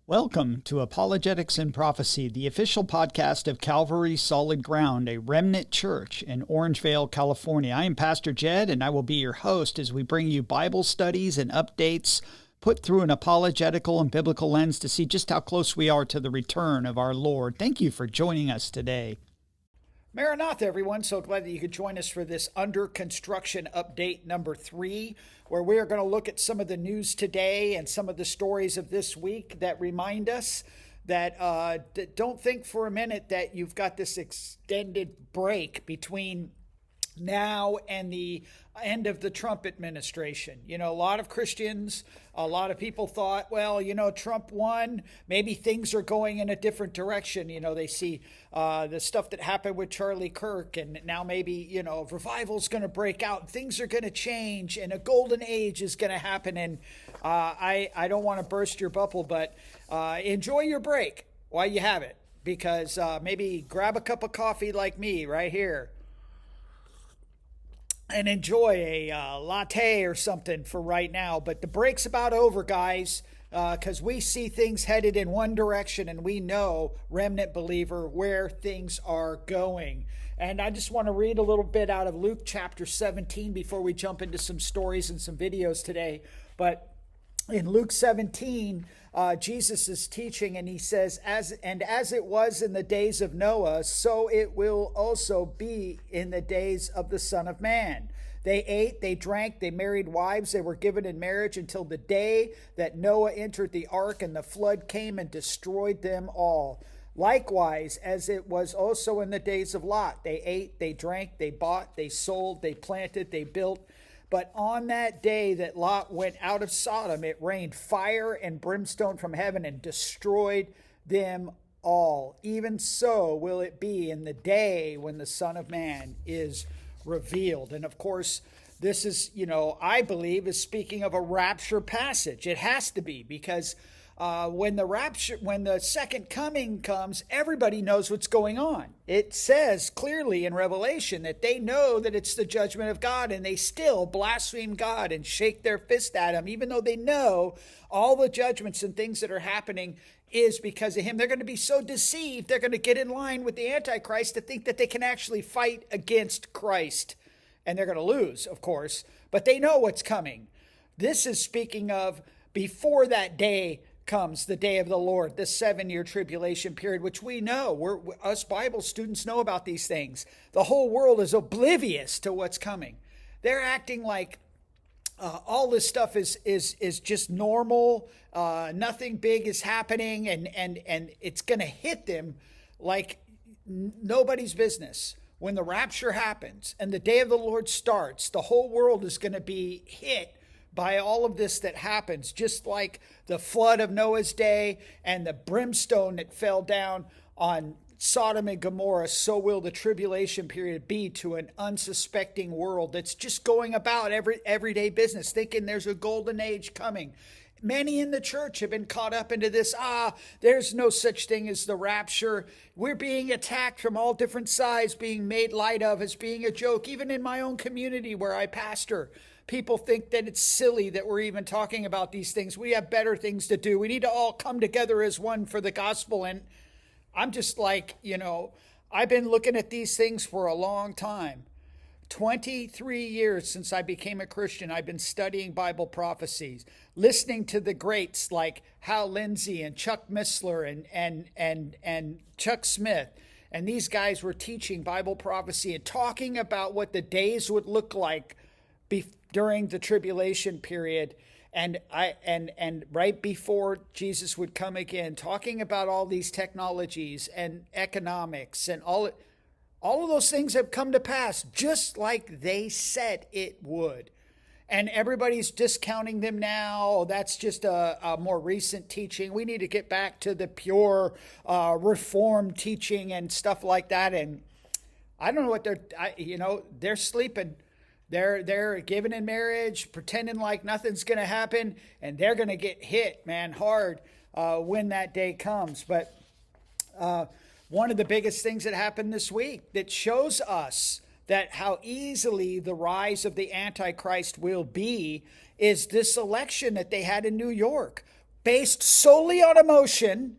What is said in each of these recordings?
Welcome to Apologetics and Prophecy, the official podcast of Calvary Solid Ground, a remnant church in Orangevale, California. I am Pastor Jed, and I will be your host as we bring you Bible studies and updates put through an apologetical and biblical lens to see just how close we are to the return of our Lord. Thank you for joining us today. Maranatha, everyone. So glad that you could join us for this under construction update number 3, where we are going to look at some of the news today and some of the stories of this week that remind us that don't think for a minute that you've got this extended break between now and the end of the Trump administration. You know, a lot of Christians, a lot of people thought, well, you know, Trump won, maybe things are going in a different direction. You know, they see the stuff that happened with Charlie Kirk, and now maybe, you know, revival's going to break out, and things are going to change, and a golden age is going to happen. And I don't want to burst your bubble, but enjoy your break while you have it, because maybe grab a cup of coffee like me right here and enjoy a latte or something for right now. But the break's about over, guys, because we see things headed in one direction, and we know, remnant believer, where things are going. And I just want to read a little bit out of Luke chapter 17 before we jump into some stories and some videos today. But in Luke 17, Jesus is teaching, and he says, as it was in the days of Noah, so it will also be in the days of the Son of Man. They ate, they drank, they married wives, they were given in marriage until the day that Noah entered the ark, and the flood came and destroyed them all. Likewise, as it was also in the days of Lot, they ate, they drank, they bought, they sold, they planted, they built. But on that day that Lot went out of Sodom, it rained fire and brimstone from heaven and destroyed them all. Even so will it be in the day when the Son of Man is revealed. And of course, this is, you know, I believe is speaking of a rapture passage. It has to be, because when the second coming comes, everybody knows what's going on. It says clearly in Revelation that they know that it's the judgment of God, and they still blaspheme God and shake their fist at him, even though they know all the judgments and things that are happening is because of him. They're going to be so deceived, they're going to get in line with the Antichrist to think that they can actually fight against Christ. And they're going to lose, of course, but they know what's coming. This is speaking of before that day comes, the day of the Lord, the 7-year tribulation period, which we know. Us Bible students know about these things. The whole world is oblivious to what's coming. They're acting like all this stuff is just normal. Nothing big is happening, and it's going to hit them like nobody's business. When the rapture happens and the day of the Lord starts, the whole world is going to be hit by all of this that happens, just like the flood of Noah's day and the brimstone that fell down on Sodom and Gomorrah, so will the tribulation period be to an unsuspecting world that's just going about everyday business, thinking there's a golden age coming. Many in the church have been caught up into this, there's no such thing as the rapture. We're being attacked from all different sides, being made light of as being a joke. Even in my own community where I pastor, people think that it's silly that we're even talking about these things. We have better things to do. We need to all come together as one for the gospel. And I'm just like, you know, I've been looking at these things for a long time. 23 years since I became a Christian, I've been studying Bible prophecies, listening to the greats like Hal Lindsey and Chuck Missler and Chuck Smith. And these guys were teaching Bible prophecy and talking about what the days would look like during the tribulation period. And right before Jesus would come again, talking about all these technologies and economics and all of those things have come to pass just like they said it would. And everybody's discounting them now. Oh, that's just a more recent teaching. We need to get back to the pure Reformed teaching and stuff like that. And I don't know what they're sleeping. They're given in marriage, pretending like nothing's going to happen, and they're going to get hit, man, hard when that day comes. But one of the biggest things that happened this week that shows us that how easily the rise of the Antichrist will be is this election that they had in New York. based solely on emotion.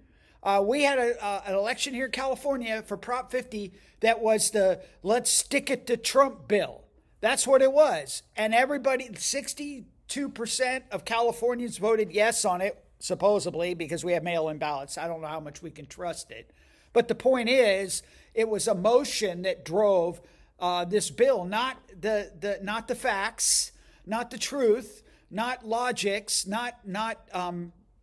We had an election here in California for Prop 50 that was the let's stick it to Trump bill. That's what it was. And everybody, 62% of Californians voted yes on it, supposedly, because we have mail-in ballots. I don't know how much we can trust it. But the point is, it was emotion that drove this bill, not the facts, not the truth, not logics, not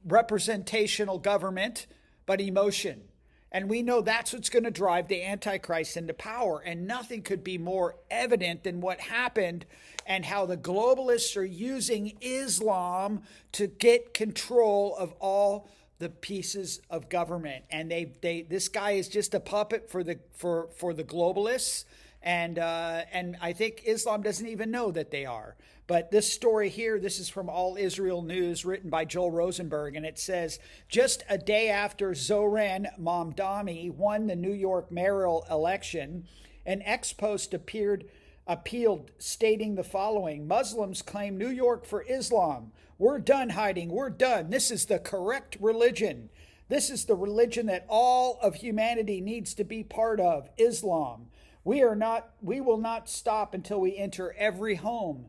representational government, but emotion. And we know that's what's going to drive the Antichrist into power. And nothing could be more evident than what happened and how the globalists are using Islam to get control of all the pieces of government. And this guy is just a puppet for the globalists. And I think Islam doesn't even know that they are. But this story here, this is from All Israel News, written by Joel Rosenberg, and it says, just a day after Zoran Mamdani won the New York mayoral election, an ex-post appealed stating the following: Muslims claim New York for Islam. We're done hiding. We're done. This is the correct religion. This is the religion that all of humanity needs to be part of, Islam. We will not stop until we enter every home.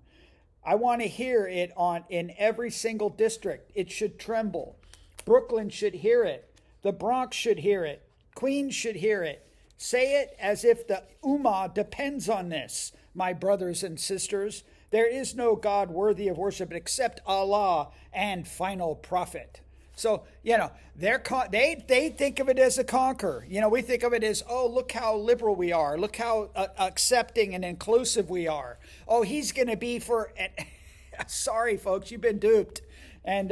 I want to hear it in every single district. It should tremble. Brooklyn should hear it. The Bronx should hear it. Queens should hear it. Say it as if the Ummah depends on this, my brothers and sisters. There is no God worthy of worship except Allah and final prophet. So, they think of it as a conquer. We think of it as, oh, look how liberal we are. Look how accepting and inclusive we are. Oh, he's going to be for... Sorry, folks, you've been duped. And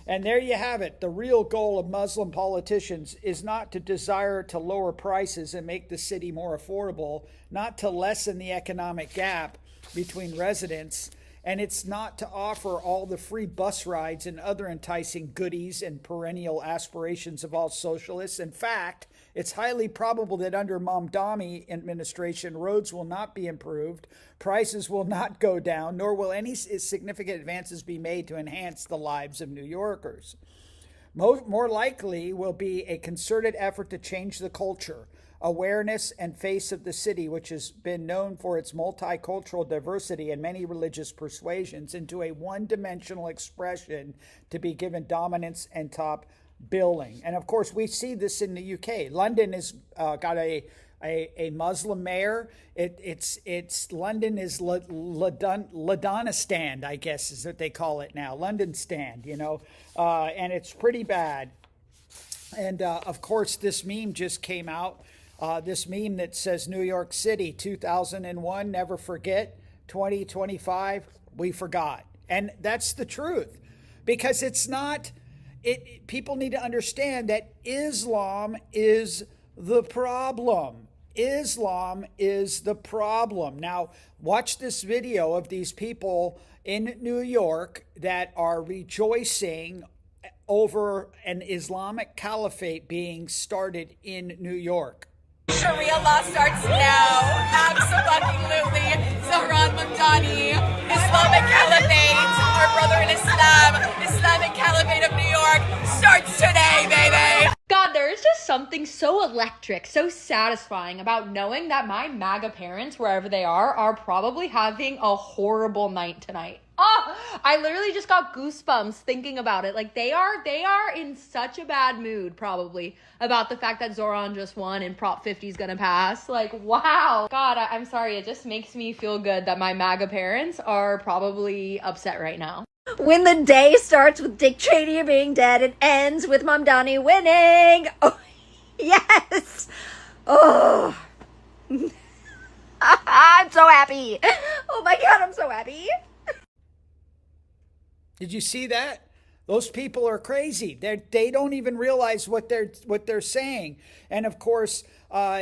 there you have it. The real goal of Muslim politicians is not to desire to lower prices and make the city more affordable, not to lessen the economic gap between residents, and it's not to offer all the free bus rides and other enticing goodies and perennial aspirations of all socialists. In fact, it's highly probable that under Mamdani administration, roads will not be improved, prices will not go down, nor will any significant advances be made to enhance the lives of New Yorkers. More likely will be a concerted effort to change the culture, awareness, and face of the city, which has been known for its multicultural diversity and many religious persuasions, into a one-dimensional expression to be given dominance and top billing. And of course, we see this in the UK. London has got a Muslim mayor. It's London is Ladonistan, I guess is what they call it now. London stand, and it's pretty bad. And of course, this meme just came out. This meme that says New York City 2001, never forget, 2025, we forgot. And that's the truth, because it's not, people need to understand that Islam is the problem. Islam is the problem. Now, watch this video of these people in New York that are rejoicing over an Islamic caliphate being started in New York. Sharia law starts now. Absolutely. Zohran Mamdani, Islamic Caliphate, our brother in Islam, Islamic Caliphate of New York starts today, baby. God, there is just something so electric, so satisfying about knowing that my MAGA parents, wherever they are probably having a horrible night tonight. Oh, I literally just got goosebumps thinking about it. Like, they are in such a bad mood, probably, about the fact that Zoran just won and Prop 50 is gonna pass. Like, wow. God, I'm sorry. It just makes me feel good that my MAGA parents are probably upset right now. When the day starts with Dick Cheney being dead, it ends with Mamdani winning. Oh, yes. Oh. I'm so happy. Oh my God, I'm so happy. Did you see that? Those people are crazy. They don't even realize what they're saying. And of course,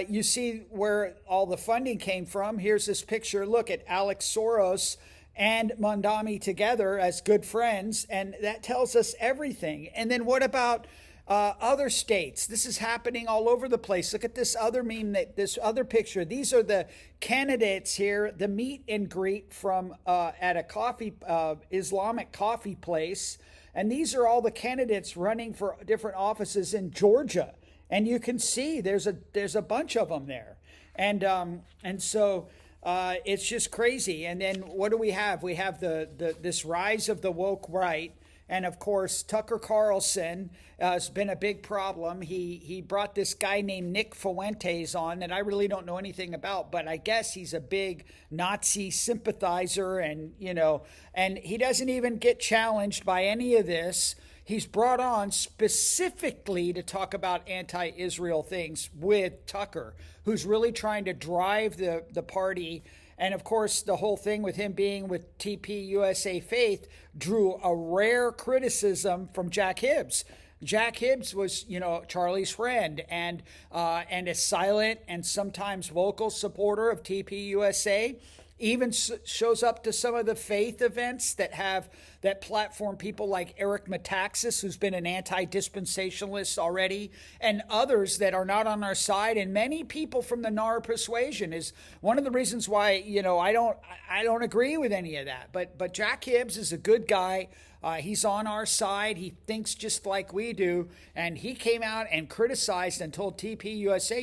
you see where all the funding came from. Here's this picture. Look at Alex Soros and Mamdani together as good friends, and that tells us everything. And then what about other states? This is happening all over the place. Look at this other meme, this other picture. These are the candidates here, the meet and greet from at a coffee Islamic coffee place. And these are all the candidates running for different offices in Georgia. And you can see there's a bunch of them there. And so it's just crazy. And then what do we have? We have this rise of the woke right. And of course, Tucker Carlson has been a big problem. He brought this guy named Nick Fuentes on that I really don't know anything about, but I guess he's a big Nazi sympathizer, and and he doesn't even get challenged by any of this. He's brought on specifically to talk about anti-Israel things with Tucker, who's really trying to drive the party. And of course, the whole thing with him being with TP USA Faith drew a rare criticism from Jack Hibbs. Jack Hibbs was, Charlie's friend and a silent and sometimes vocal supporter of TP USA. Even shows up to some of the faith events that platform people like Eric Metaxas, who's been an anti-dispensationalist already, and others that are not on our side. And many people from the NAR persuasion is one of the reasons why, I don't agree with any of that. But Jack Hibbs is a good guy. He's on our side. He thinks just like we do. And he came out and criticized and told TP USA,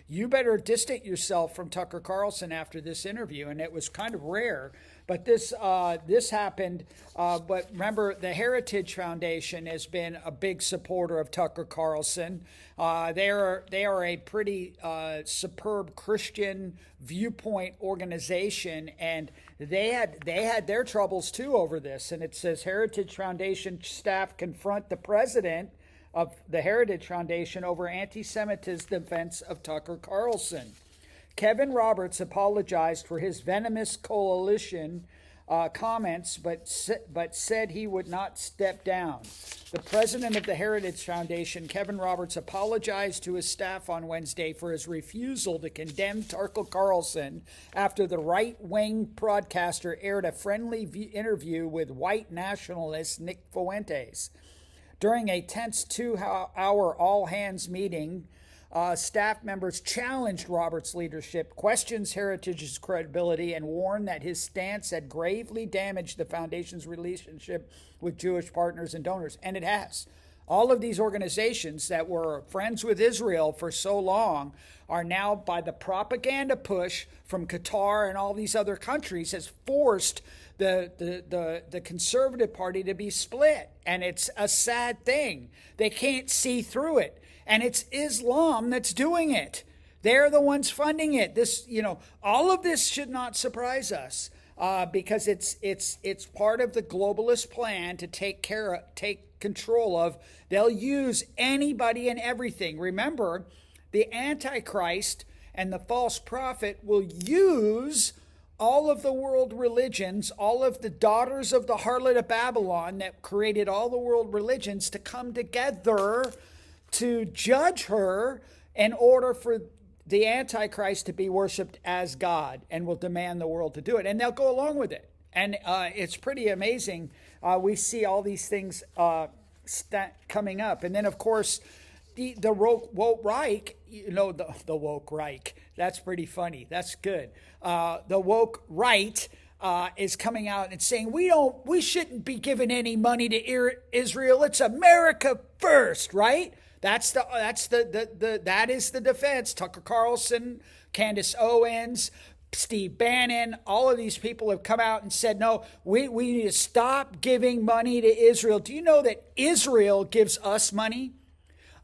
you better distance yourself from Tucker Carlson after this interview. And it was kind of rare. But this happened. But remember, the Heritage Foundation has been a big supporter of Tucker Carlson. They are a pretty superb Christian viewpoint organization, and they had their troubles too over this. And it says Heritage Foundation staff confront the president of the Heritage Foundation over anti-Semitism defense of Tucker Carlson. Kevin Roberts apologized for his venomous coalition comments, but said he would not step down. The president of the Heritage Foundation, Kevin Roberts, apologized to his staff on Wednesday for his refusal to condemn Tucker Carlson after the right-wing broadcaster aired a friendly interview with white nationalist Nick Fuentes. During a tense 2-hour all-hands meeting, staff members challenged Roberts' leadership, questioned Heritage's credibility, and warned that his stance had gravely damaged the foundation's relationship with Jewish partners and donors. And it has. All of these organizations that were friends with Israel for so long are now, by the propaganda push from Qatar and all these other countries, has forced the Conservative Party to be split. And it's a sad thing. They can't see through it. And it's Islam that's doing it. They're the ones funding it. All of this should not surprise us because it's part of the globalist plan to take control of. They'll use anybody and everything. Remember, the Antichrist and the false prophet will use all of the world religions, all of the daughters of the harlot of Babylon that created all the world religions to come together to judge her in order for the Antichrist to be worshipped as God, and will demand the world to do it. And they'll go along with it. And it's pretty amazing. We see all these things coming up. And then, of course, the woke Reich, the woke Reich. That's pretty funny. That's good. The woke right is coming out and saying we shouldn't be giving any money to Israel. It's America first, right? That is the defense. Tucker Carlson, Candace Owens, Steve Bannon, all of these people have come out and said, no, we need to stop giving money to Israel. Do you know that Israel gives us money?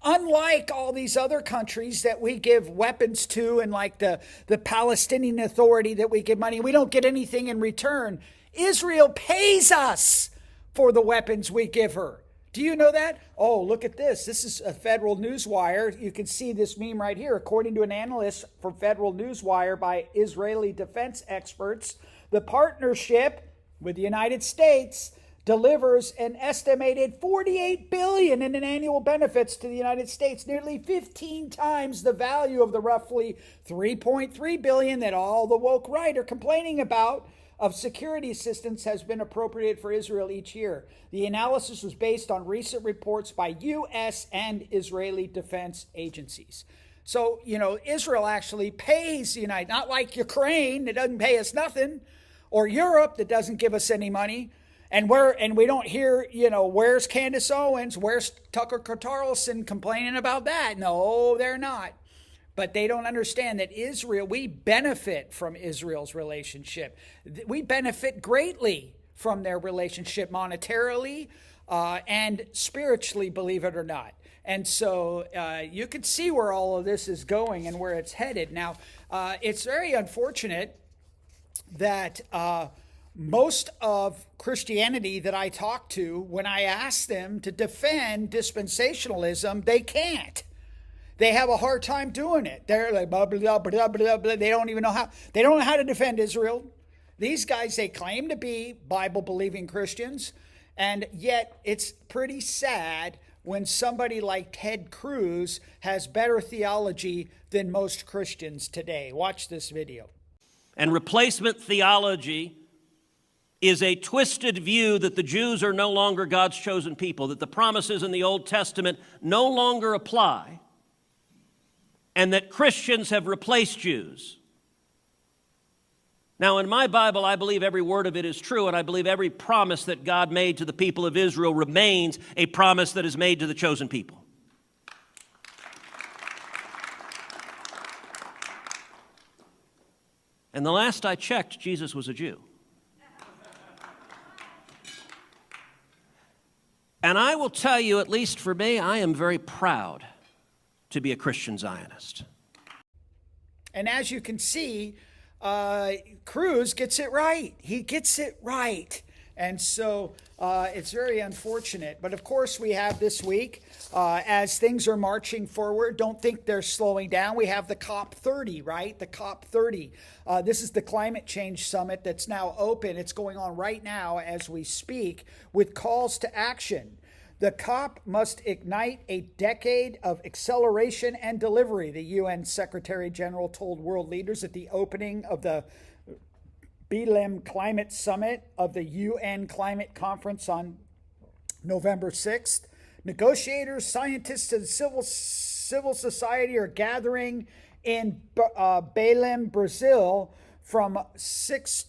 Unlike all these other countries that we give weapons to, and like the Palestinian Authority that we give money, we don't get anything in return. Israel pays us for the weapons we give her. Do you know that? Oh, look at this. This is a Federal Newswire. You can see this meme right here. According to an analyst for Federal Newswire by Israeli defense experts, the partnership with the United States delivers an estimated $48 billion in annual benefits to the United States, nearly 15 times the value of the roughly $3.3 billion that all the woke right are complaining about of security assistance has been appropriated for Israel each year. The analysis was based on recent reports by U.S. and Israeli defense agencies. So, Israel actually pays the United, not like Ukraine that doesn't pay us nothing, or Europe that doesn't give us any money. And we don't hear, where's Candace Owens? Where's Tucker Carlson complaining about that? No, they're not. But they don't understand that Israel, we benefit from Israel's relationship. We benefit greatly from their relationship monetarily and spiritually, believe it or not. And so you can see where all of this is going and where it's headed. Now, it's very unfortunate that most of Christianity that I talk to, when I ask them to defend dispensationalism, they can't. They have a hard time doing it. They're like, blah, blah, blah, blah, blah. They don't even know how. They don't know how to defend Israel. These guys, they claim to be Bible-believing Christians, and yet it's pretty sad when somebody like Ted Cruz has better theology than most Christians today. Watch this video. And replacement theology is a twisted view that the Jews are no longer God's chosen people, that the promises in the Old Testament no longer apply, and that Christians have replaced Jews. Now, in my Bible, I believe every word of it is true, and I believe every promise that God made to the people of Israel remains a promise that is made to the chosen people. And the last I checked, Jesus was a Jew. And I will tell you, at least for me, I am very proud to be a Christian Zionist. And as you can see, Cruz gets it right. He gets it right. And so it's very unfortunate. But of course, we have this week, as things are marching forward, don't think they're slowing down. We have the COP30, right? The COP30. This is the climate change summit that's now open. It's going on right now as we speak with calls to action. The COP must ignite a decade of acceleration and delivery, the UN Secretary General told world leaders at the opening of the Belém Climate Summit of the UN Climate Conference on November 6th. Negotiators, scientists, and civil society are gathering in Belém, Brazil from the 6th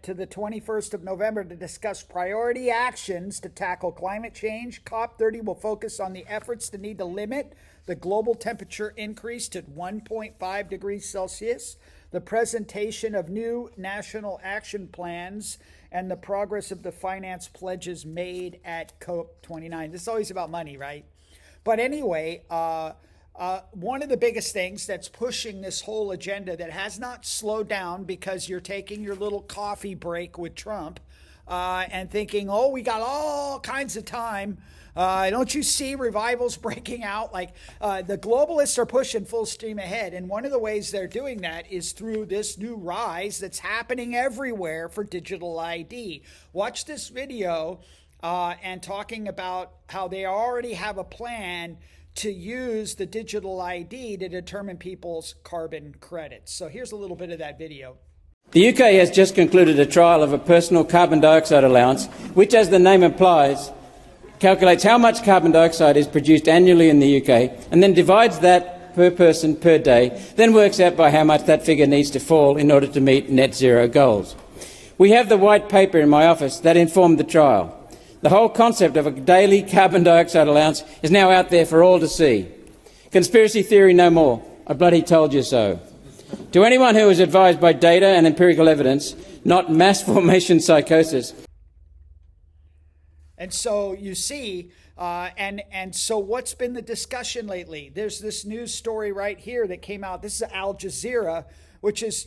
to the 21st of November to discuss priority actions to tackle climate change. COP30 will focus on the efforts to need to limit the global temperature increase to 1.5 degrees Celsius, the presentation of new national action plans, and the progress of the finance pledges made at COP29. This is always about money, right? But anyway, one of the biggest things that's pushing this whole agenda that has not slowed down because you're taking your little coffee break with Trump and thinking, oh, we got all kinds of time. Don't you see revivals breaking out? Like the globalists are pushing full steam ahead. And one of the ways they're doing that is through this new rise that's happening everywhere for digital ID. Watch this video and talking about how they already have a plan to use the digital ID to determine people's carbon credits. So here's a little bit of that video. The UK has just concluded a trial of a personal carbon dioxide allowance, which, as the name implies, calculates how much carbon dioxide is produced annually in the UK and then divides that per person per day, then works out by how much that figure needs to fall in order to meet net zero goals. We have the white paper in my office that informed the trial. The whole concept of a daily carbon dioxide allowance is now out there for all to see. Conspiracy theory no more. I bloody told you so. To anyone who is advised by data and empirical evidence, not mass formation psychosis. And so you see, and so what's been the discussion lately? There's this news story right here that came out. This is Al Jazeera, which is,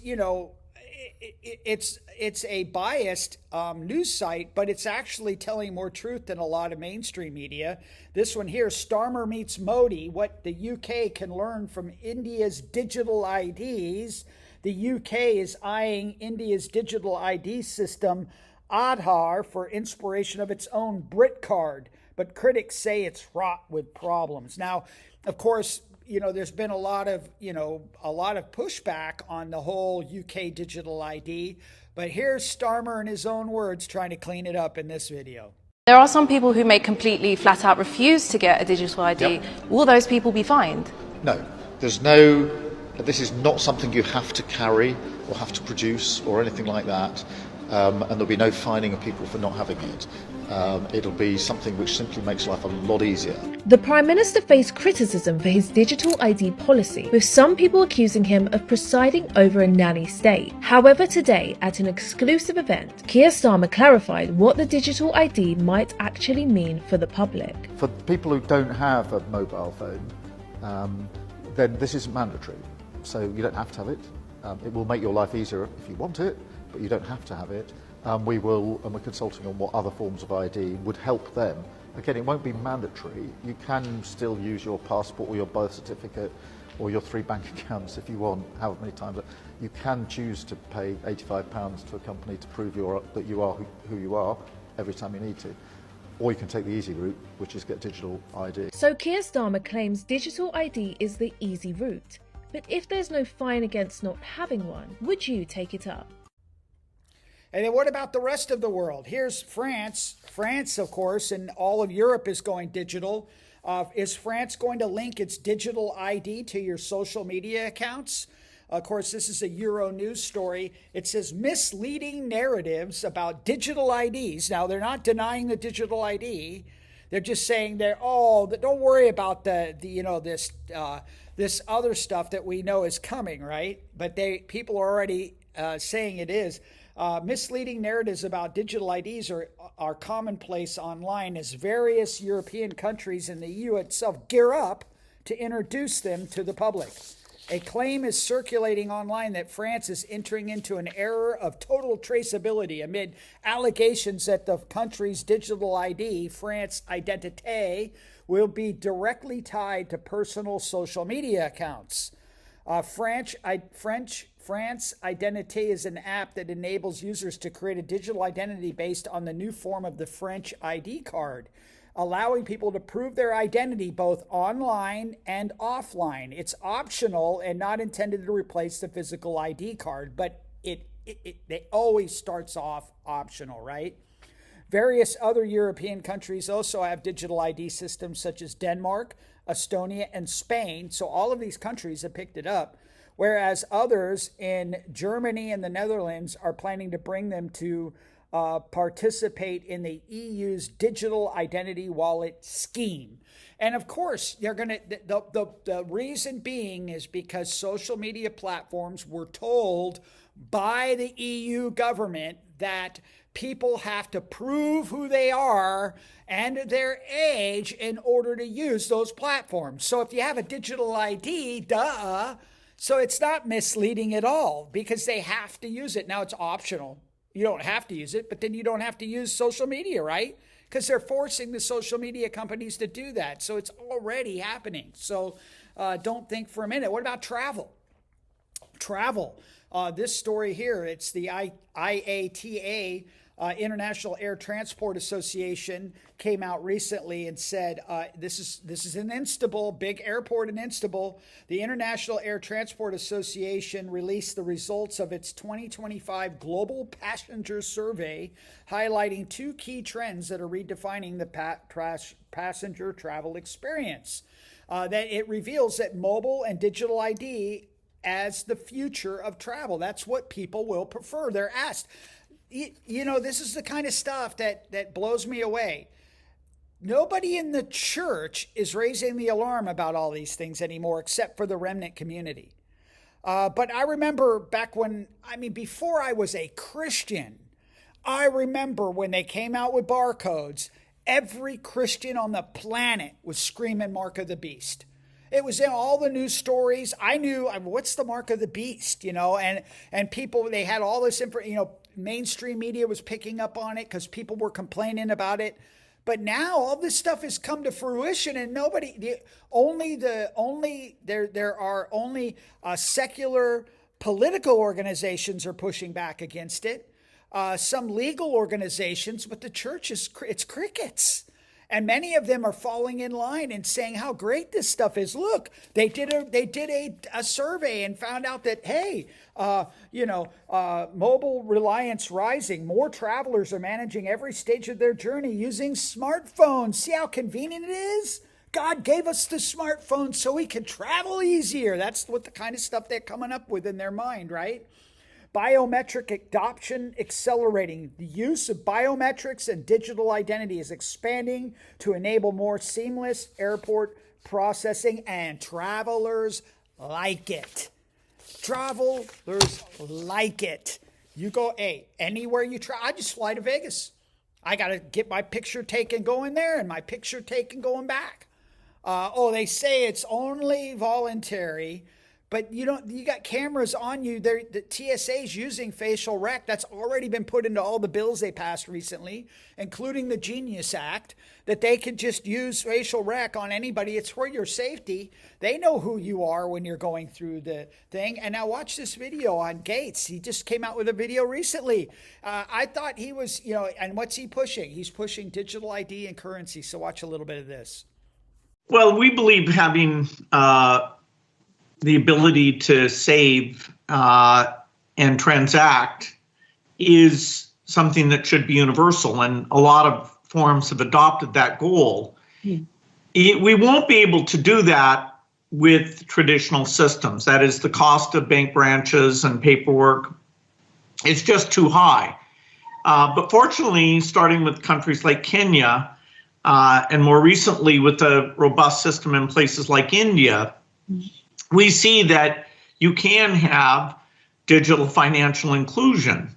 it's a biased news site, but it's actually telling more truth than a lot of mainstream media. This one here, Starmer meets Modi, what the UK can learn from India's digital IDs. The UK is eyeing India's digital ID system, Aadhaar, for inspiration of its own Brit card, but critics say it's fraught with problems. Now, of course, there's been a lot of pushback on the whole UK digital ID, but here's Starmer in his own words trying to clean it up in this video. There are some people who may completely flat out refuse to get a digital ID. Yep. Will those people be fined? No, this is not something you have to carry or have to produce or anything like that. and there'll be no fining of people for not having it. It'll be something which simply makes life a lot easier. The Prime Minister faced criticism for his digital ID policy, with some people accusing him of presiding over a nanny state. However, today, at an exclusive event, Keir Starmer clarified what the digital ID might actually mean for the public. For people who don't have a mobile phone, then this isn't mandatory. So you don't have to have it. It will make your life easier if you want it, but you don't have to have it. We're consulting on what other forms of ID would help them. Again, it won't be mandatory. You can still use your passport or your birth certificate or your 3 bank accounts if you want, however many times. You can choose to pay £85 to a company to prove that you are who you are every time you need to. Or you can take the easy route, which is get digital ID. So Keir Starmer claims digital ID is the easy route. But if there's no fine against not having one, would you take it up? And then what about the rest of the world? Here's France. France, of course, and all of Europe is going digital. Is France going to link its digital ID to your social media accounts? Of course, this is a Euro News story. It says misleading narratives about digital IDs. Now, they're not denying the digital ID. They're just saying don't worry about this other stuff that we know is coming, right? But people are already saying it is. Misleading narratives about digital IDs are commonplace online as various European countries and the EU itself gear up to introduce them to the public. A claim is circulating online that France is entering into an era of total traceability amid allegations that the country's digital ID, France Identité, will be directly tied to personal social media accounts. France Identité is an app that enables users to create a digital identity based on the new form of the French ID card, allowing people to prove their identity both online and offline. It's optional and not intended to replace the physical ID card, but it always starts off optional, right? Various other European countries also have digital ID systems such as Denmark, Estonia, and Spain. So all of these countries have picked it up, whereas others in Germany and the Netherlands are planning to bring them to participate in the EU's digital identity wallet scheme. And of course, they're going to. The reason being is because social media platforms were told by the EU government that people have to prove who they are and their age in order to use those platforms. So if you have a digital ID, duh. So it's not misleading at all because they have to use it. Now it's optional. You don't have to use it, but then you don't have to use social media, right? Because they're forcing the social media companies to do that. So it's already happening. So don't think for a minute. What about travel? Travel. This story here, it's the IATA, International Air Transport Association, came out recently and said this is in Istanbul, big airport in Istanbul. The International Air Transport Association released the results of its 2025 Global Passenger Survey, highlighting 2 key trends that are redefining the passenger travel experience. That it reveals that mobile and digital ID as the future of travel. That's what people will prefer. They're asked. This is the kind of stuff that blows me away. Nobody in the church is raising the alarm about all these things anymore, except for the remnant community. But I remember before I was a Christian, I remember when they came out with barcodes, every Christian on the planet was screaming Mark of the Beast. It was in all the news stories. I knew, what's the mark of the beast, and people, they had all this information, mainstream media was picking up on it because people were complaining about it. But now all this stuff has come to fruition and there are only secular political organizations are pushing back against it. Some legal organizations, but the church it's crickets. And many of them are falling in line and saying how great this stuff is. Look, they did a survey and found out that, hey, mobile reliance rising. More travelers are managing every stage of their journey using smartphones. See how convenient it is? God gave us the smartphone so we can travel easier. That's what the kind of stuff they're coming up with in their mind, right? biometric adoption accelerating. The use of biometrics and digital identity is expanding to enable more seamless airport processing, and travelers like it. Travelers like it. You go, hey, anywhere you try, I just fly to Vegas. I got to get my picture taken going there and my picture taken going back. They say it's only voluntary, but you got cameras on you. The TSA's using facial rec. That's already been put into all the bills they passed recently, including the Genius Act, that they could just use facial rec on anybody. It's for your safety. They know who you are when you're going through the thing. And now watch this video on Gates. He just came out with a video recently. I thought he was, and what's he pushing? He's pushing digital ID and currency. So watch a little bit of this. Well, we believe having the ability to save and transact is something that should be universal, and a lot of forms have adopted that goal. We won't be able to do that with traditional systems. That is, the cost of bank branches and paperwork is just too high. But fortunately, starting with countries like Kenya, and more recently with a robust system in places like India, we see that you can have digital financial inclusion.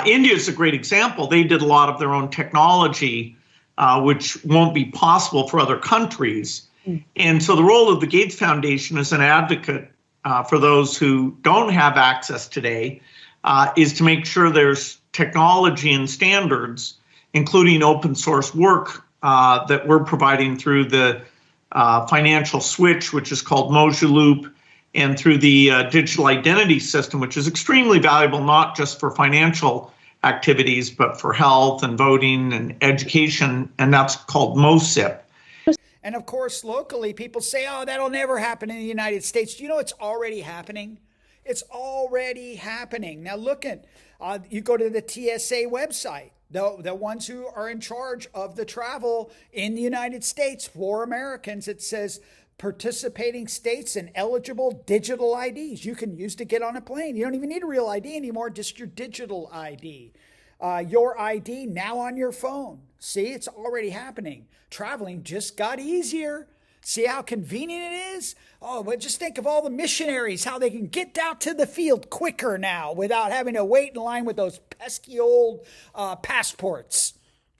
India is a great example. They did a lot of their own technology, which won't be possible for other countries. And so the role of the Gates Foundation as an advocate for those who don't have access today is to make sure there's technology and standards, including open source work that we're providing through the financial switch, which is called Mojaloop, and through the digital identity system, which is extremely valuable, not just for financial activities, but for health and voting and education, and that's called MOSIP. And of course, locally, people say, oh, that'll never happen in the United States. Do you know it's already happening? It's already happening. Now look at, you go to the TSA website. The ones who are in charge of the travel in the United States for Americans, it says participating states and eligible digital IDs you can use to get on a plane. You don't even need a real ID anymore, just your digital ID. Your ID now on your phone. See, it's already happening. Traveling just got easier. See how convenient it is? Oh, but just think of all the missionaries, how they can get out to the field quicker now without having to wait in line with those pesky old passports.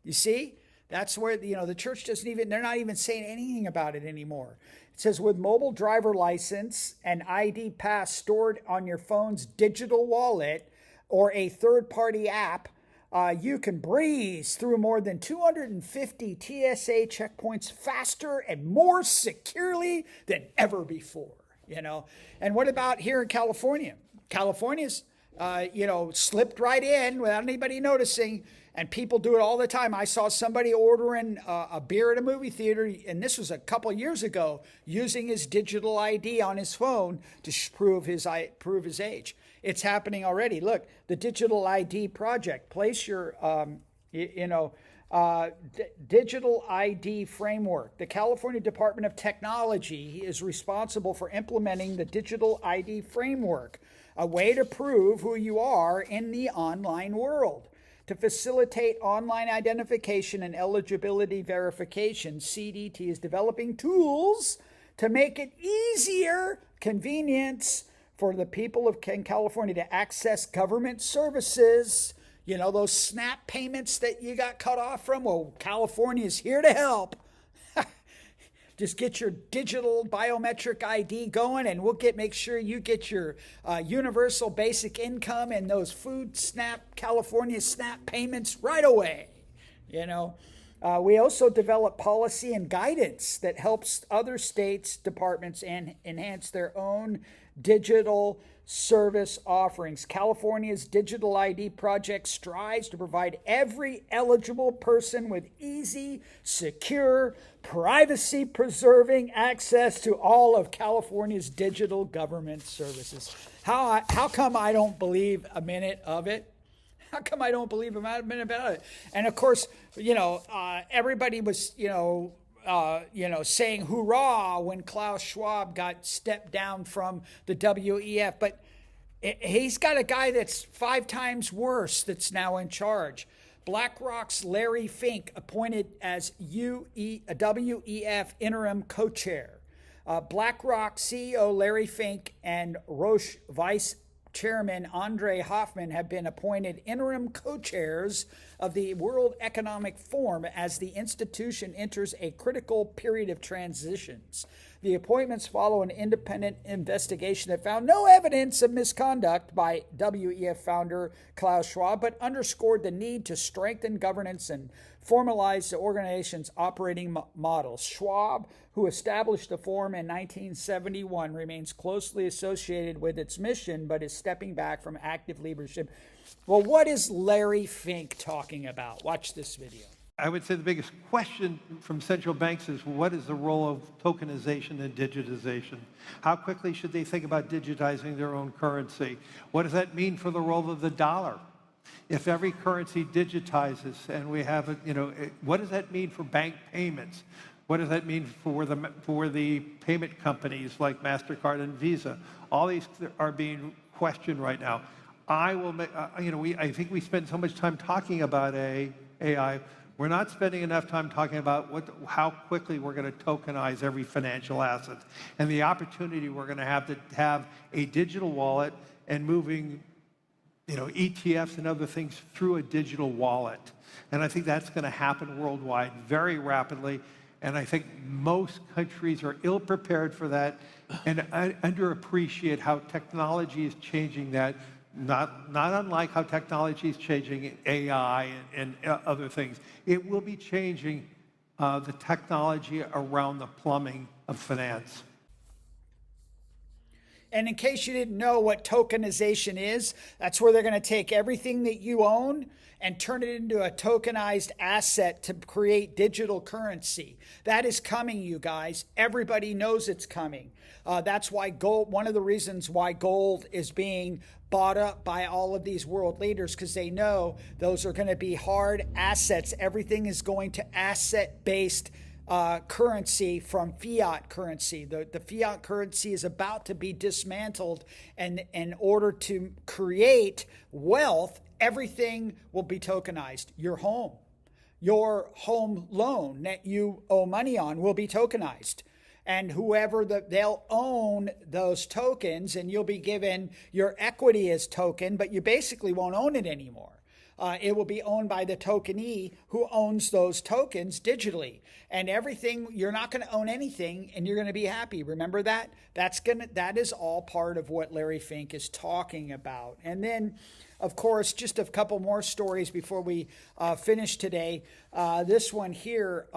You see? That's where, the church they're not even saying anything about it anymore. It says with mobile driver license and ID pass stored on your phone's digital wallet or a third-party app, you can breeze through more than 250 TSA checkpoints faster and more securely than ever before, And what about here in California? California's, slipped right in without anybody noticing, and people do it all the time. I saw somebody ordering a beer at a movie theater, and this was a couple years ago, using his digital ID on his phone to prove his age. It's happening already. Look, the Digital ID Project. Place your, digital ID framework. The California Department of Technology is responsible for implementing the Digital ID framework, a way to prove who you are in the online world. To facilitate online identification and eligibility verification, CDT is developing tools to make it easier, convenience, for the people of California to access government services. Those SNAP payments that you got cut off from? Well, California is here to help. Just get your digital biometric ID going, and we'll make sure you get your universal basic income and those California SNAP payments right away. We also develop policy and guidance that helps other states, departments, and enhance their own digital service offerings. California's Digital ID Project strives to provide every eligible person with easy, secure, privacy-preserving access to all of California's digital government services. How come I don't believe a minute of it? How come I don't believe a minute about it? And of course, everybody was, saying hurrah when Klaus Schwab got stepped down from the WEF. But He's got a guy that's 5 times worse that's now in charge. BlackRock's Larry Fink appointed as WEF interim co-chair. BlackRock CEO Larry Fink and Roche Vice Chairman Andre Hoffman have been appointed interim co-chairs of the World Economic Forum as the institution enters a critical period of transitions. The appointments follow an independent investigation that found no evidence of misconduct by WEF founder Klaus Schwab, but underscored the need to strengthen governance and formalize the organization's operating model. Schwab, who established the forum in 1971, remains closely associated with its mission, but is stepping back from active leadership. Well, what is Larry Fink talking about? Watch this video. I would say the biggest question from central banks is what is the role of tokenization and digitization? How quickly should they think about digitizing their own currency? What does that mean for the role of the dollar? If every currency digitizes and we have, what does that mean for bank payments? What does that mean for the payment companies like MasterCard and Visa? All these are being questioned right now. I think we spend so much time talking about AI. We're not spending enough time talking about how quickly we're going to tokenize every financial asset and the opportunity we're going to have a digital wallet and moving, ETFs and other things through a digital wallet. And I think that's going to happen worldwide very rapidly. And I think most countries are ill-prepared for that and underappreciate how technology is changing that. Not unlike how technology is changing AI and other things. It will be changing the technology around the plumbing of finance. And in case you didn't know what tokenization is, that's where they're going to take everything that you own and turn it into a tokenized asset to create digital currency. That is coming, you guys. Everybody knows it's coming. That's why gold, one of the reasons why gold is being bought up by all of these world leaders, because they know those are going to be hard assets. Everything is going to asset-based currency from fiat currency. The fiat currency is about to be dismantled, and in order to create wealth, everything will be tokenized. Your home loan that you owe money on will be tokenized. And whoever they'll own those tokens, and you'll be given your equity as token, but you basically won't own it anymore. It will be owned by the tokenee who owns those tokens digitally. And everything, you're not going to own anything and you're going to be happy. Remember that? That is all part of what Larry Fink is talking about. And then, of course, just a couple more stories before we finish today. This one here,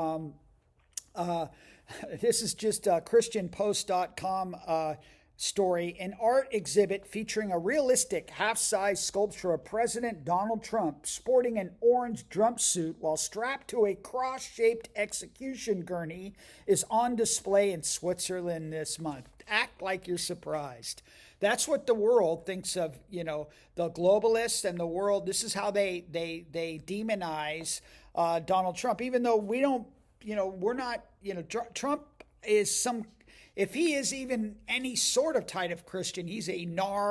this is just ChristianPost.com story. An art exhibit featuring a realistic half-size sculpture of President Donald Trump sporting an orange jumpsuit while strapped to a cross-shaped execution gurney is on display in Switzerland this month. Act like you're surprised. That's what the world thinks of, the globalists and the world. This is how they demonize Donald Trump, even though we don't, we're not, Trump is if he is even any sort of type of Christian, he's a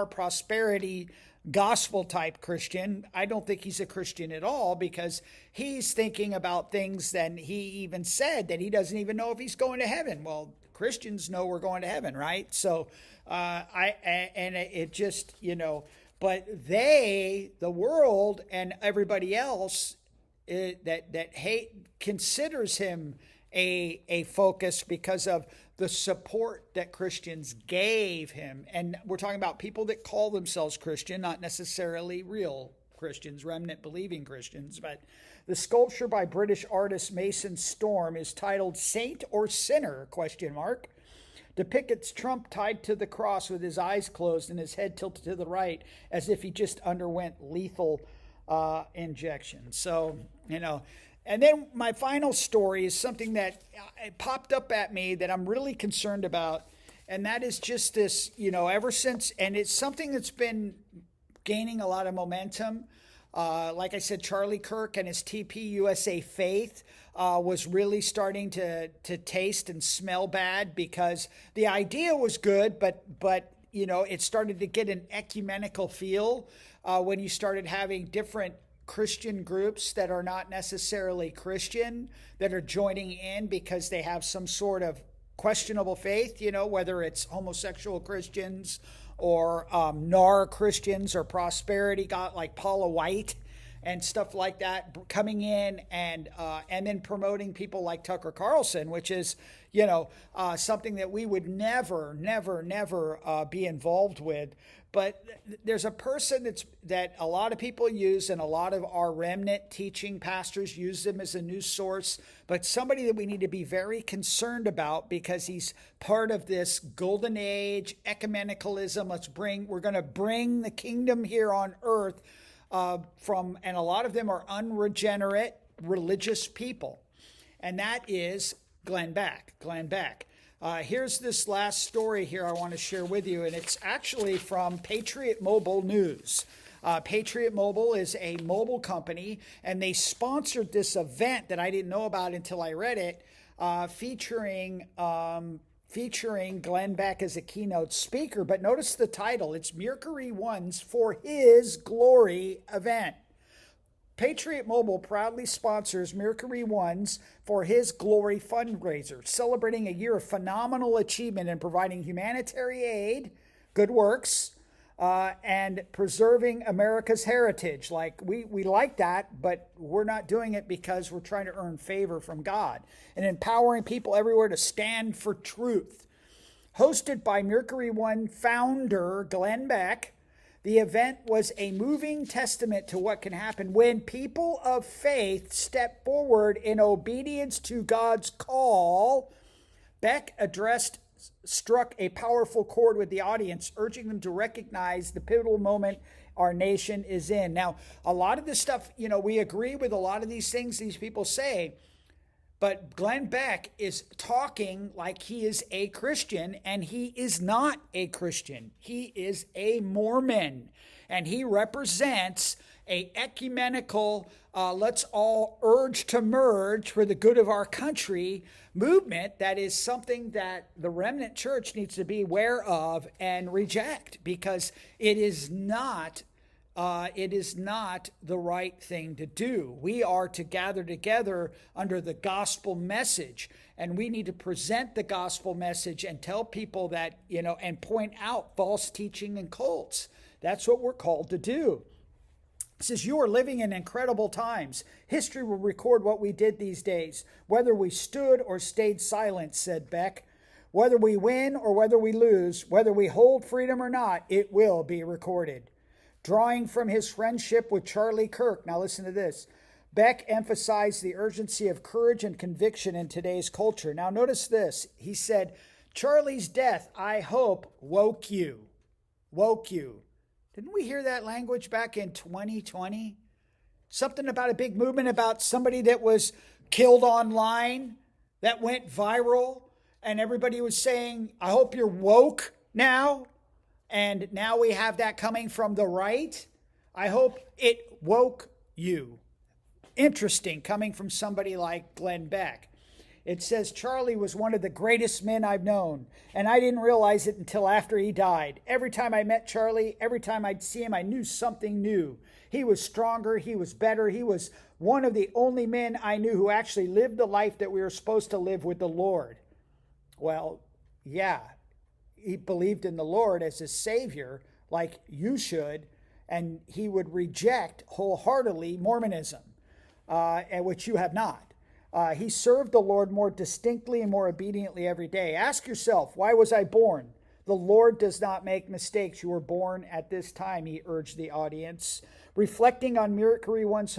prosperity gospel type Christian. I don't think he's a Christian at all, because he's thinking about things that he even said that he doesn't even know if he's going to heaven. Well, Christians know we're going to heaven, right? So but the world and everybody else that considers him a focus because of the support that Christians gave him. And we're talking about people that call themselves Christian, not necessarily real Christians, remnant believing Christians. But the sculpture by British artist Mason Storm is titled Saint or Sinner? Depicts Trump tied to the cross with his eyes closed and his head tilted to the right, as if he just underwent lethal injection. So, and then my final story is something that popped up at me that I'm really concerned about. And that is just this, ever since, and it's something that's been gaining a lot of momentum. Like I said, Charlie Kirk and his TP USA faith was really starting to taste and smell bad, because the idea was good, but it started to get an ecumenical feel when you started having different Christian groups that are not necessarily Christian that are joining in because they have some sort of questionable faith, whether it's homosexual Christians or NAR Christians or prosperity God like Paula White and stuff like that coming in and then promoting people like Tucker Carlson, which is something that we would never be involved with. But there's a person that a lot of people use, and a lot of our remnant teaching pastors use them as a news source, but somebody that we need to be very concerned about because he's part of this golden age ecumenicalism. We're going to bring the kingdom here on earth and a lot of them are unregenerate religious people. And that is Glenn Beck. Here's this last story here I want to share with you, and it's actually from Patriot Mobile News. Patriot Mobile is a mobile company, and they sponsored this event that I didn't know about until I read it, featuring Glenn Beck as a keynote speaker. But notice the title. It's Mercury One's For His Glory event. Patriot Mobile proudly sponsors Mercury One's For His Glory fundraiser, celebrating a year of phenomenal achievement in providing humanitarian aid, good works, and preserving America's heritage. Like we like that, but we're not doing it because we're trying to earn favor from God, and empowering people everywhere to stand for truth. Hosted by Mercury One founder Glenn Beck, the event was a moving testament to what can happen when people of faith step forward in obedience to God's call. Beck struck a powerful chord with the audience, urging them to recognize the pivotal moment our nation is in. Now, a lot of this stuff, we agree with a lot of these things these people say, but Glenn Beck is talking like he is a Christian, and he is not a Christian. He is a Mormon, and he represents a ecumenical, let's all urge to merge for the good of our country movement. That is something that the remnant church needs to be aware of and reject, because it is not the right thing to do. We are to gather together under the gospel message, and we need to present the gospel message and tell people that, and point out false teaching and cults. That's what we're called to do. It says, you are living in incredible times. History will record what we did these days, whether we stood or stayed silent, said Beck. Whether we win or whether we lose, whether we hold freedom or not, it will be recorded. Drawing from his friendship with Charlie Kirk. Now listen to this. Beck emphasized the urgency of courage and conviction in today's culture. Now notice this. He said, Charlie's death, I hope, woke you. Woke you. Didn't we hear that language back in 2020? Something about a big movement about somebody that was killed online that went viral, and everybody was saying, I hope you're woke now. And now we have that coming from the right. I hope it woke you. Interesting, coming from somebody like Glenn Beck. It says, Charlie was one of the greatest men I've known, and I didn't realize it until after he died. Every time I met Charlie, every time I'd see him, I knew something new. He was stronger, he was better, he was one of the only men I knew who actually lived the life that we were supposed to live with the Lord. Well, yeah. He believed in the Lord as his Savior, like you should, and he would reject wholeheartedly Mormonism, which you have not. He served the Lord more distinctly and more obediently every day. Ask yourself, why was I born? The Lord does not make mistakes. You were born at this time, he urged the audience. Reflecting on Mercury One's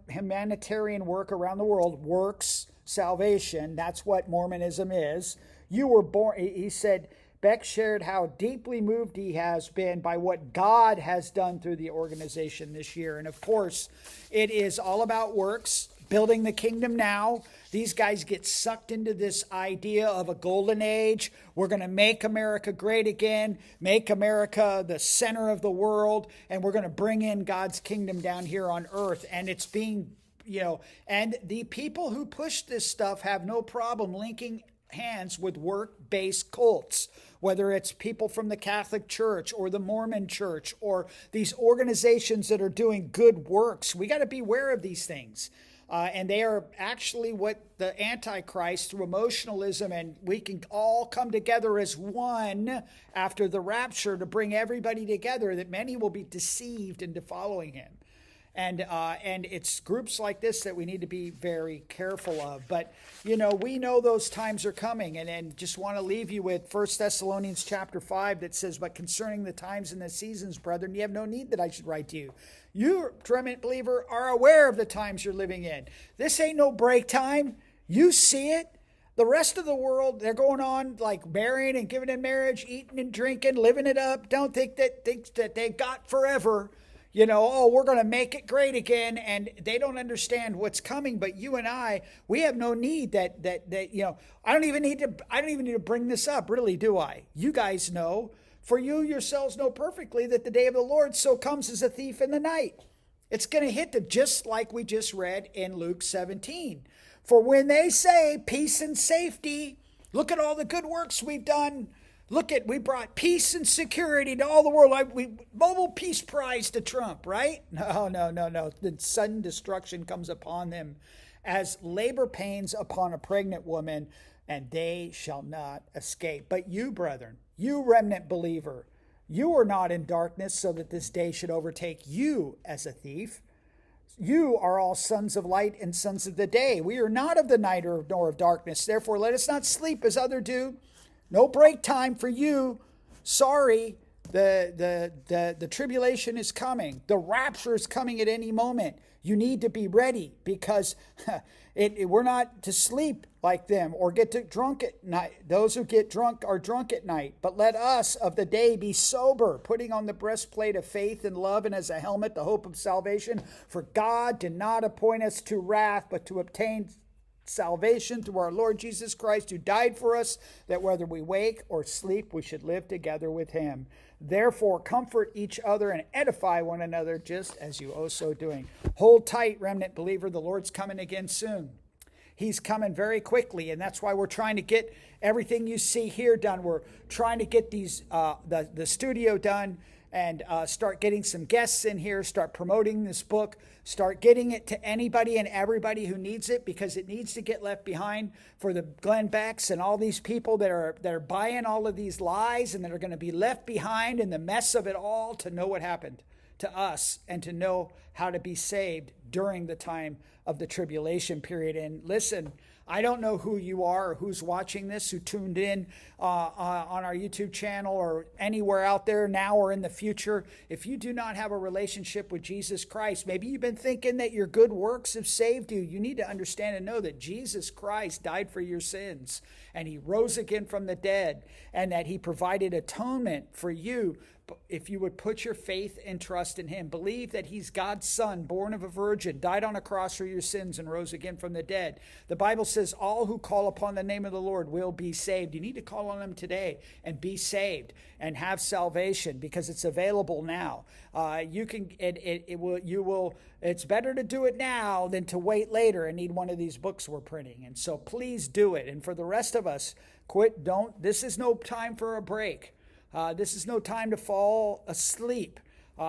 humanitarian work around the world, works salvation. That's what Mormonism is. You were born, he said. Beck shared how deeply moved he has been by what God has done through the organization this year. And of course, it is all about works, building the kingdom now. These guys get sucked into this idea of a golden age. We're going to make America great again, make America the center of the world, and we're going to bring in God's kingdom down here on earth. And it's being, and the people who push this stuff have no problem linking hands with work-based cults, whether it's people from the Catholic Church or the Mormon Church or these organizations that are doing good works. We got to be aware of these things. And they are actually what the Antichrist through emotionalism, and we can all come together as one after the rapture to bring everybody together, that many will be deceived into following him. And it's groups like this that we need to be very careful of. But, we know those times are coming. And just want to leave you with 1 Thessalonians chapter 5 that says, but concerning the times and the seasons, brethren, you have no need that I should write to you. You, remnant believer, are aware of the times you're living in. This ain't no break time. You see it. The rest of the world, they're going on like marrying and giving in marriage, eating and drinking, living it up. Don't think that they've got forever. We're going to make it great again. And they don't understand what's coming. But you and I, we have no need that I don't even need to bring this up, really, do I? You guys know. For you yourselves know perfectly that the day of the Lord so comes as a thief in the night. It's going to hit them just like we just read in Luke 17. For when they say peace and safety, look at all the good works we've done. We brought peace and security to all the world. Nobel Peace Prize to Trump, right? No. The sudden destruction comes upon them as labor pains upon a pregnant woman, and they shall not escape. But you, brethren, you remnant believer, you are not in darkness so that this day should overtake you as a thief. You are all sons of light and sons of the day. We are not of the night nor of darkness. Therefore, let us not sleep as others do. No break time for you. Sorry, the tribulation is coming. The rapture is coming at any moment. You need to be ready because we're not to sleep like them or get drunk at night. Those who get drunk are drunk at night. But let us of the day be sober, putting on the breastplate of faith and love, and as a helmet the hope of salvation. For God did not appoint us to wrath, but to obtain salvation through our Lord Jesus Christ, who died for us, that whether we wake or sleep, we should live together with him. Therefore, comfort each other and edify one another, just as you also doing. Hold tight, remnant believer. The Lord's coming again soon. He's coming very quickly, and that's why we're trying to get everything you see here done. We're trying to get these the studio done and start getting some guests in here, start promoting this book, start getting it to anybody and everybody who needs it, because it needs to get left behind for the Glenn Becks and all these people that are buying all of these lies and that are going to be left behind in the mess of it all, to know what happened to us and to know how to be saved during the time of the tribulation period. And listen, I don't know who you are or who's watching this, who tuned in on our YouTube channel or anywhere out there now or in the future. If you do not have a relationship with Jesus Christ, maybe you've been thinking that your good works have saved you. You need to understand and know that Jesus Christ died for your sins and he rose again from the dead, and that he provided atonement for you. If you would put your faith and trust in him, believe that he's God's son, born of a virgin, died on a cross for your sins and rose again from the dead. The Bible says all who call upon the name of the Lord will be saved. You need to call on him today and be saved and have salvation, because it's available now. It's better to do it now than to wait later and need one of these books we're printing. And so please do it. And for the rest of us, this is no time for a break. This is no time to fall asleep.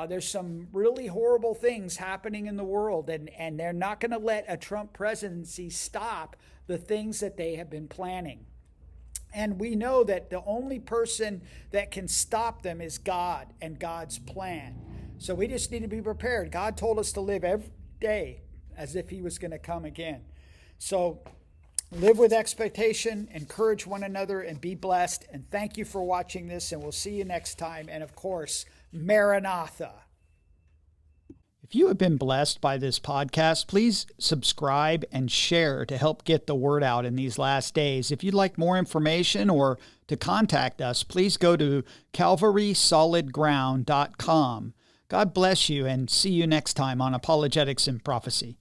There's some really horrible things happening in the world, and they're not going to let a Trump presidency stop the things that they have been planning. And we know that the only person that can stop them is God and God's plan. So we just need to be prepared. God told us to live every day as if he was going to come again. So live with expectation, encourage one another, and be blessed. And thank you for watching this, and we'll see you next time. And of course, Maranatha. If you have been blessed by this podcast, please subscribe and share to help get the word out in these last days. If you'd like more information or to contact us, please go to calvarysolidground.com. God bless you, and see you next time on Apologetics and Prophecy.